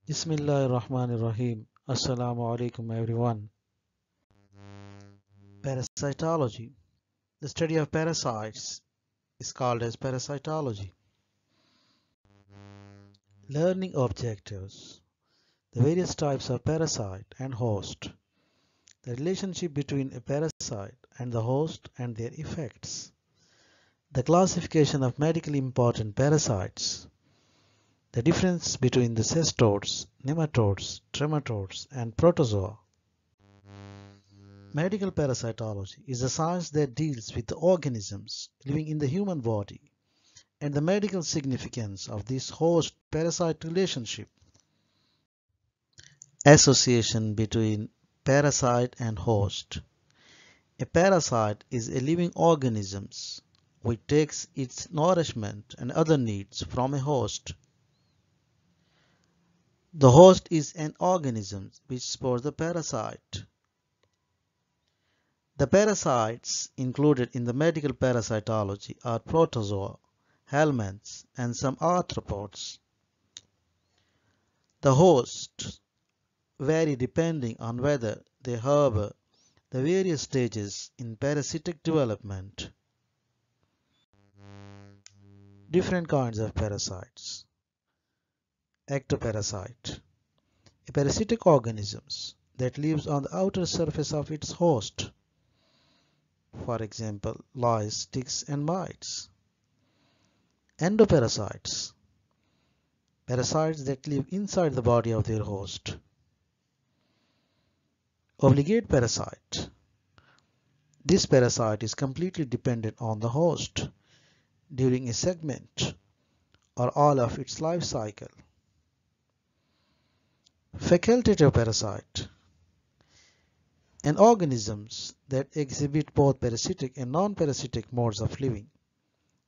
Bismillahirrahmanirrahim. Assalamu alaikum everyone. Parasitology. The study of parasites is called as parasitology. Learning objectives. The various types of parasite and host. The relationship between a parasite and the host and their effects. The classification of medically important parasites. The difference between the cestodes, nematodes, trematodes, and protozoa. Medical parasitology is a science that deals with the organisms living in the human body and the medical significance of this host-parasite relationship. Association between parasite and host. A parasite is a living organism which takes its nourishment and other needs from a host. The host is an organism which supports the parasite. The parasites included in the medical parasitology are protozoa, helminths, and some arthropods. The hosts vary depending on whether they harbor the various stages in parasitic development. Different kinds of parasites. Ectoparasite. A parasitic organism that lives on the outer surface of its host. For example, lice, ticks, and mites. Endoparasites. Parasites that live inside the body of their host. Obligate parasite. This parasite is completely dependent on the host during a segment or all of its life cycle. Facultative parasite. An organisms that exhibit both parasitic and non-parasitic modes of living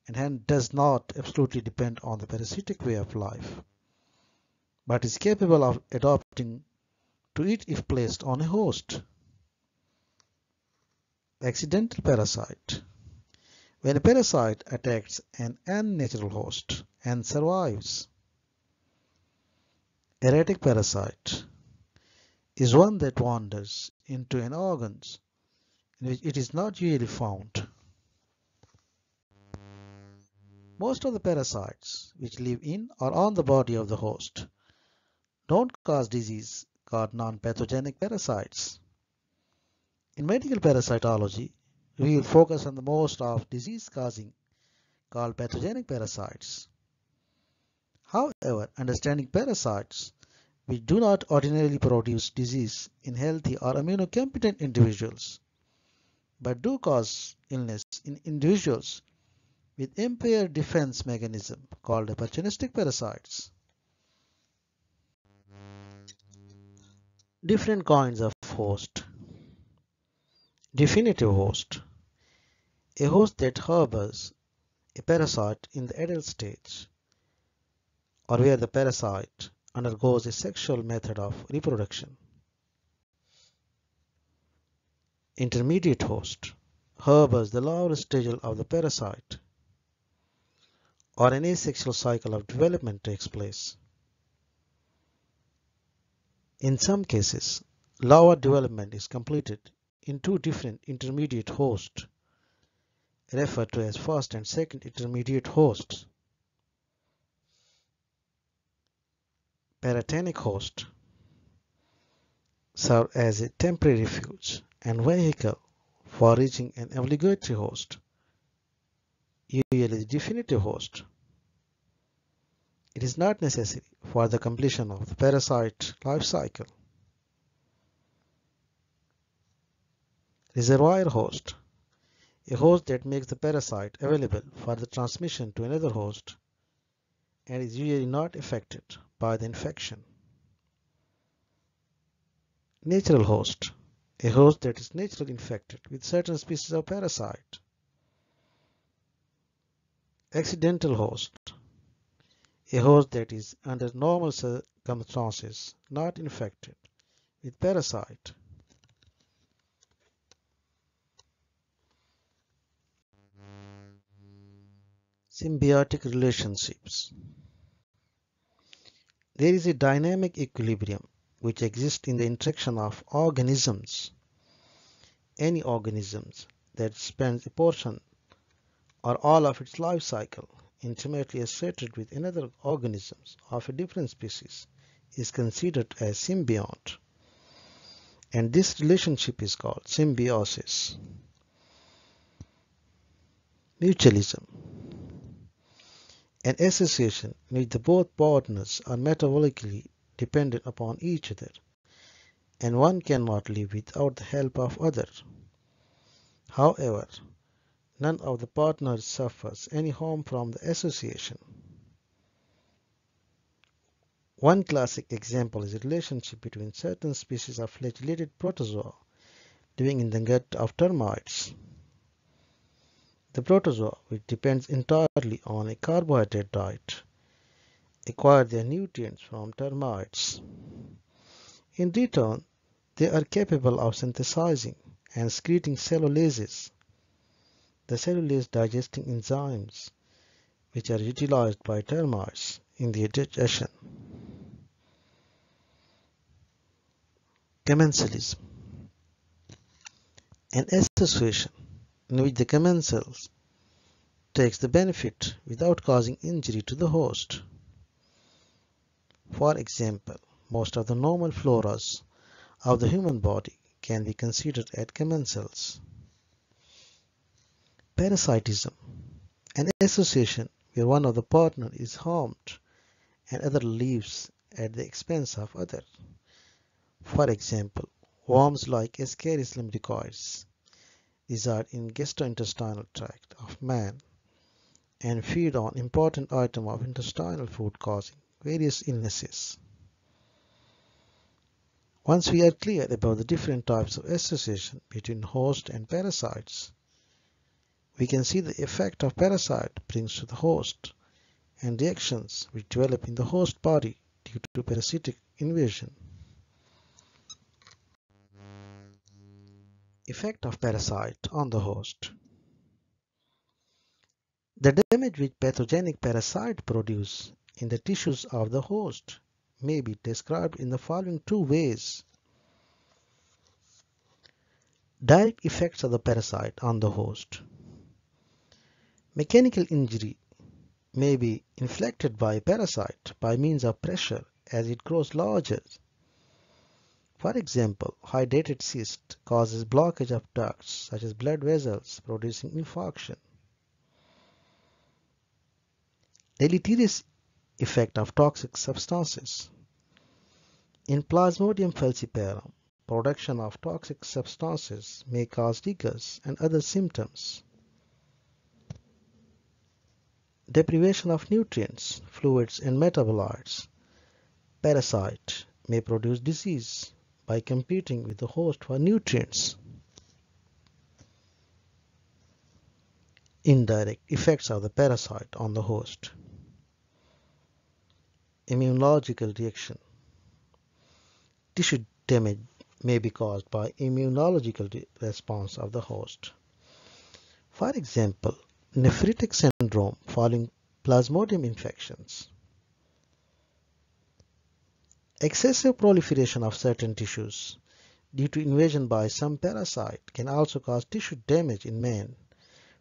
and hence does not absolutely depend on the parasitic way of life, but is capable of adapting to it if placed on a host. Accidental parasite. When a parasite attacks an unnatural host and survives. Erratic parasite is one that wanders into an organ in which it is not usually found. Most of the parasites which live in or on the body of the host don't cause disease called non-pathogenic parasites. In medical parasitology, we will focus on the most of disease-causing called pathogenic parasites. However, understanding parasites which do not ordinarily produce disease in healthy or immunocompetent individuals, but do cause illness in individuals with impaired defense mechanism called opportunistic parasites. Different kinds of host. Definitive host. A host that harbors a parasite in the adult stage, or where the parasite undergoes a sexual method of reproduction. Intermediate host harbors the larval stage of the parasite, or an asexual cycle of development takes place. In some cases, larval development is completed in two different intermediate hosts, referred to as first and second intermediate hosts. Paratenic host serve as a temporary refuge and vehicle for reaching an obligatory host, usually the definitive host. It is not necessary for the completion of the parasite life cycle. Reservoir host, a host that makes the parasite available for the transmission to another host and is usually not affected by the infection. Natural host, a host that is naturally infected with certain species of parasite. Accidental host, a host that is under normal circumstances not infected with parasite. Symbiotic relationships. There is a dynamic equilibrium which exists in the interaction of organisms. Any organisms that spends a portion or all of its life cycle intimately associated with another organism of a different species is considered as symbiont, and this relationship is called symbiosis. Mutualism, an association in which the both partners are metabolically dependent upon each other, and one cannot live without the help of other. However, none of the partners suffers any harm from the association. One classic example is the relationship between certain species of flagellated protozoa living in the gut of termites. The protozoa, which depends entirely on a carbohydrate diet, acquire their nutrients from termites. In return, they are capable of synthesizing and excreting cellulases, the cellulase digesting enzymes, which are utilized by termites in their digestion. Commensalism, an association in which the commensal takes the benefit without causing injury to the host. For example, most of the normal floras of the human body can be considered as commensals. Parasitism, an association where one of the partner is harmed and other lives at the expense of other. For example, worms like Ascaris lumbricoides reside in gastrointestinal tract of man and feed on important item of intestinal food causing various illnesses. Once we are clear about the different types of association between host and parasites, we can see the effect of parasite brings to the host and reactions which develop in the host body due to parasitic invasion. Effect of parasite on the host. The damage which pathogenic parasite produce in the tissues of the host may be described in the following two ways. Direct effects of the parasite on the host. Mechanical injury may be inflicted by a parasite by means of pressure as it grows larger. For example, hydrated cyst causes blockage of ducts such as blood vessels, producing infarction. Deleterious effect of toxic substances. In Plasmodium falciparum, production of toxic substances may cause rigors and other symptoms. Deprivation of nutrients, fluids and metabolites. Parasite may produce disease by competing with the host for nutrients. Indirect effects of the parasite on the host. Immunological reaction. Tissue damage may be caused by immunological response of the host. For example, nephritic syndrome following Plasmodium infections. Excessive proliferation of certain tissues due to invasion by some parasite can also cause tissue damage in man.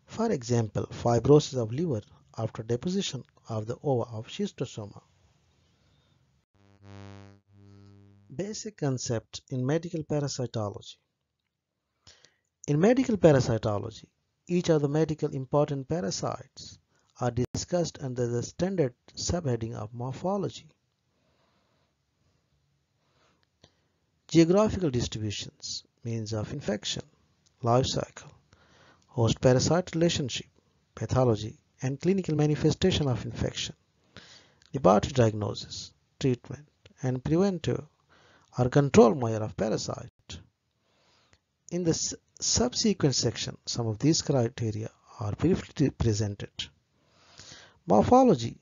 For example, fibrosis of liver after deposition of the ova of schistosoma. Basic concept in medical parasitology. In medical parasitology, each of the medical important parasites are discussed under the standard subheading of morphology. Geographical distributions, means of infection, life cycle, host-parasite relationship, pathology and clinical manifestation of infection, laboratory diagnosis, treatment and preventive or control measure of parasite. In the subsequent section, some of these criteria are briefly presented. Morphology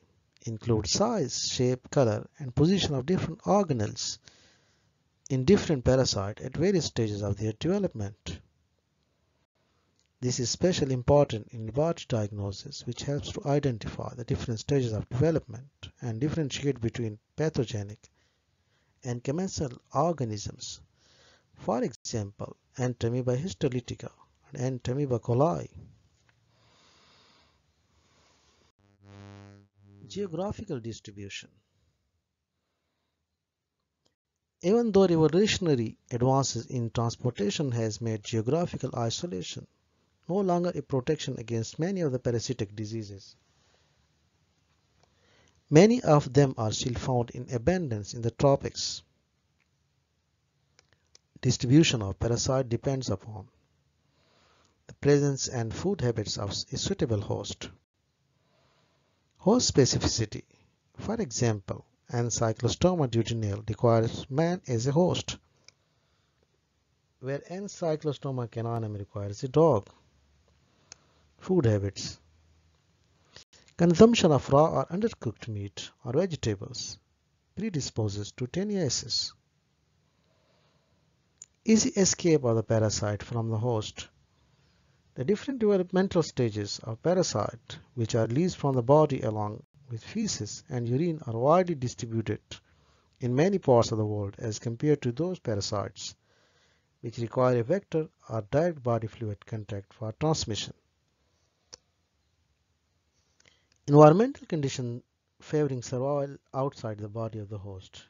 includes size, shape, color, and position of different organelles in different parasites at various stages of their development. This is especially important in laboratory diagnosis, which helps to identify the different stages of development and differentiate between pathogenic and commensal organisms. For example, Entamoeba histolytica and Entamoeba coli. Geographical distribution. Even though revolutionary advances in transportation has made geographical isolation no longer a protection against many of the parasitic diseases, many of them are still found in abundance in the tropics. Distribution of parasite depends upon the presence and food habits of a suitable host. Host specificity. For example, Ancylostoma duodenale requires man as a host, where Ancylostoma caninum requires a dog. Food habits. Consumption of raw or undercooked meat or vegetables predisposes to teniasis. Easy escape of the parasite from the host. The different developmental stages of parasite which are released from the body along with feces and urine are widely distributed in many parts of the world as compared to those parasites which require a vector or direct body fluid contact for transmission. Environmental conditions favoring survival outside the body of the host.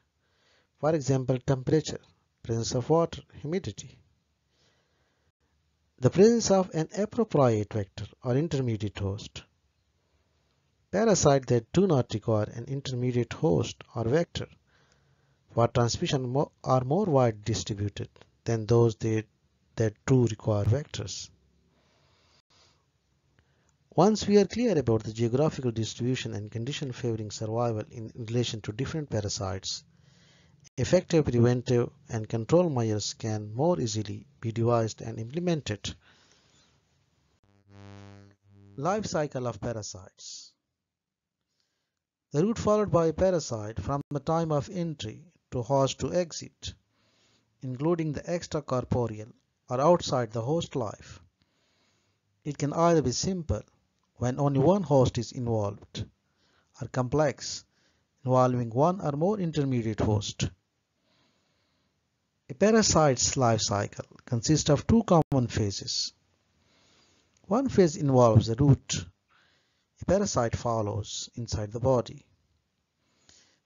For example, temperature, presence of water, humidity. The presence of an appropriate vector or intermediate host. Parasites that do not require an intermediate host or vector for transmission are more widely distributed than those that do require vectors. Once we are clear about the geographical distribution and condition favoring survival in relation to different parasites, effective preventive and control measures can more easily be devised and implemented. Life cycle of parasites. The route followed by a parasite from the time of entry to host to exit, including the extracorporeal or outside the host life. It can either be simple, when only one host is involved, or complex, involving one or more intermediate hosts. A parasite's life cycle consists of two common phases. One phase involves the route a parasite follows inside the body.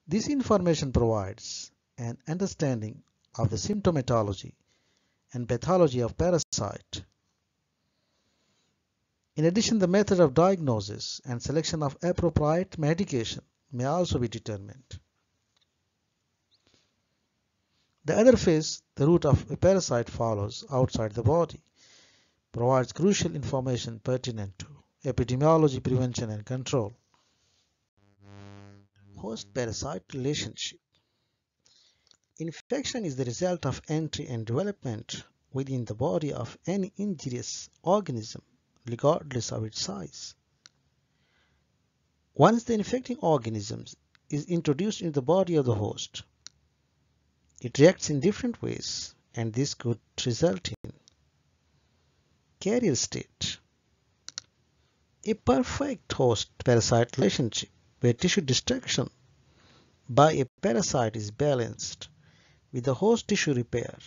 This information provides an understanding of the symptomatology and pathology of parasite. In addition, the method of diagnosis and selection of appropriate medication may also be determined. The other phase, the route of a parasite follows outside the body, provides crucial information pertinent to epidemiology, prevention, and control. Host-parasite relationship. Infection is the result of entry and development within the body of any injurious organism, regardless of its size. Once the infecting organism is introduced into the body of the host, it reacts in different ways, and this could result in carrier state, a perfect host-parasite relationship where tissue destruction by a parasite is balanced with the host tissue repair.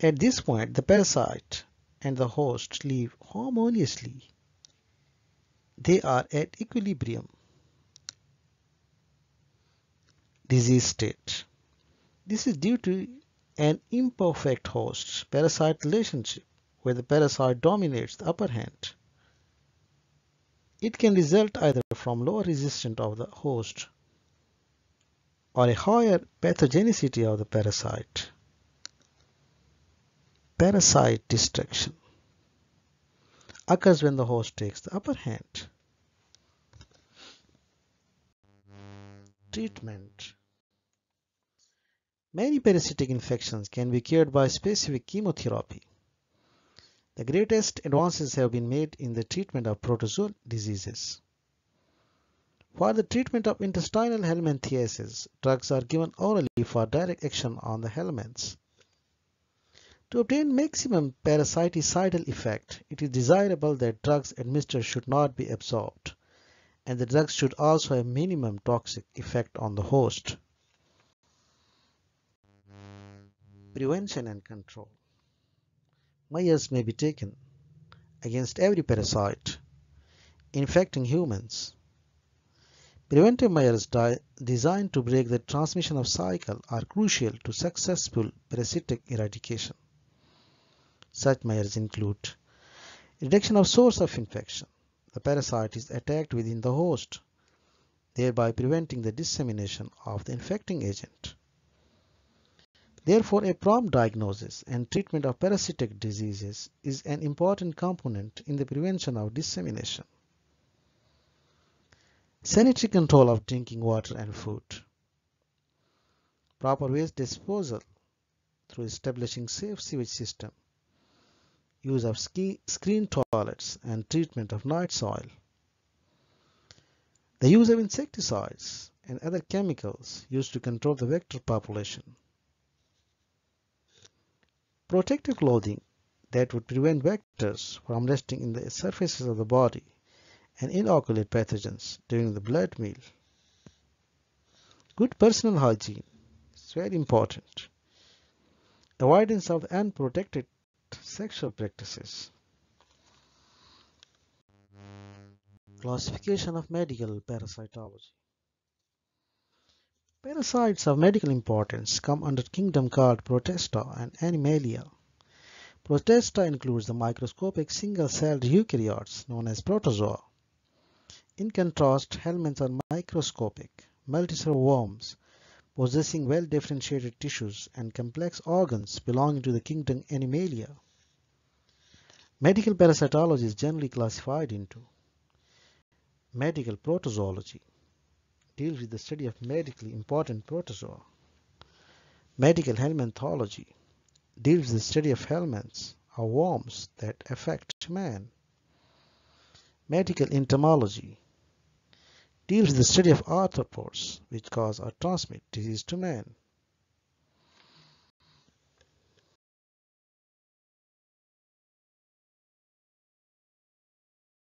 At this point, the parasite and the host live harmoniously. They are at equilibrium. Disease state. This is due to an imperfect host-parasite relationship where the parasite dominates the upper hand. It can result either from lower resistance of the host or a higher pathogenicity of the parasite. Parasite destruction occurs when the host takes the upper hand. Treatment. Many parasitic infections can be cured by specific chemotherapy. The greatest advances have been made in the treatment of protozoal diseases. For the treatment of intestinal helminthiasis, drugs are given orally for direct action on the helminths. To obtain maximum parasiticidal effect, it is desirable that drugs administered should not be absorbed, and the drugs should also have minimum toxic effect on the host. Prevention and control. Measures may be taken against every parasite infecting humans. Preventive measures designed to break the transmission of cycle are crucial to successful parasitic eradication. Such measures include reduction of source of infection. The parasite is attacked within the host, thereby preventing the dissemination of the infecting agent. Therefore, a prompt diagnosis and treatment of parasitic diseases is an important component in the prevention of dissemination. Sanitary control of drinking water and food. Proper waste disposal through establishing safe sewage system. Use of screen toilets and treatment of night soil. The use of insecticides and other chemicals used to control the vector population. Protective clothing that would prevent vectors from resting in the surfaces of the body and inoculate pathogens during the blood meal. Good personal hygiene is very important. Avoidance of unprotected sexual practices. Classification of medical parasitology. Parasites of medical importance come under kingdom called Protista and Animalia. Protista includes the microscopic single-celled eukaryotes known as protozoa. In contrast, helminths are microscopic, multicellular worms possessing well-differentiated tissues and complex organs belonging to the kingdom Animalia. Medical parasitology is generally classified into medical protozoology, deals with the study of medically important protozoa. Medical helminthology deals with the study of helminths, or worms that affect man. Medical entomology deals with the study of arthropods which cause or transmit disease to man.